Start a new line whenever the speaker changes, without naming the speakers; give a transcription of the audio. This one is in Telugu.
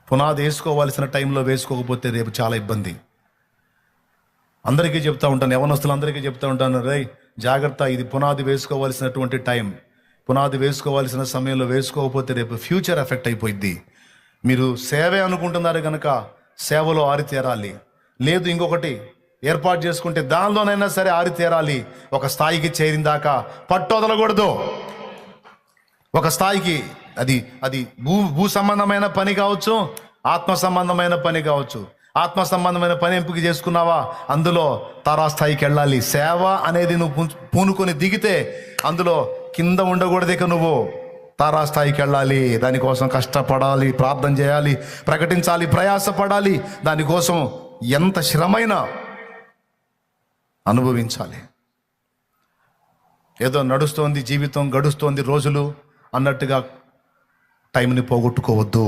పునాది వేసుకోవాల్సిన టైంలో వేసుకోకపోతే రేపు చాలా ఇబ్బంది. అందరికీ చెప్తా ఉంటాను, యవనస్తులందరికీ చెప్తా ఉంటాను, రే జాగ్రత్త, ఇది పునాది వేసుకోవాల్సినటువంటి టైం. పునాది వేసుకోవాల్సిన సమయంలో వేసుకోకపోతే రేపు ఫ్యూచర్ ఎఫెక్ట్ అయిపోయింది. మీరు సేవే అనుకుంటున్నారు కనుక సేవలో ఆరితేరాలి. లేదు ఇంకొకటి ఏర్పాటు చేసుకుంటే దానిలోనైనా సరే ఆరితేరాలి. ఒక స్థాయికి చేరిందాకా పట్టొదలకూడదు. ఒక స్థాయికి అది భూ సంబంధమైన పని కావచ్చు, ఆత్మ సంబంధమైన పని కావచ్చు. ఆత్మ సంబంధమైన పని ఎంపిక చేసుకున్నావా, అందులో తారాస్థాయికి వెళ్ళాలి. సేవ అనేది నువ్వు పూనుకొని దిగితే అందులో కింద ఉండకూడదు. ఇక నువ్వు తారాస్థాయికి వెళ్ళాలి. దానికోసం కష్టపడాలి, ప్రార్థన చేయాలి, ప్రకటించాలి, ప్రయాసపడాలి. దానికోసం ఎంత శ్రమైనా అనుభవించాలి. ఏదో నడుస్తోంది జీవితం, గడుస్తోంది రోజులు అన్నట్టుగా టైంని పోగొట్టుకోవద్దు.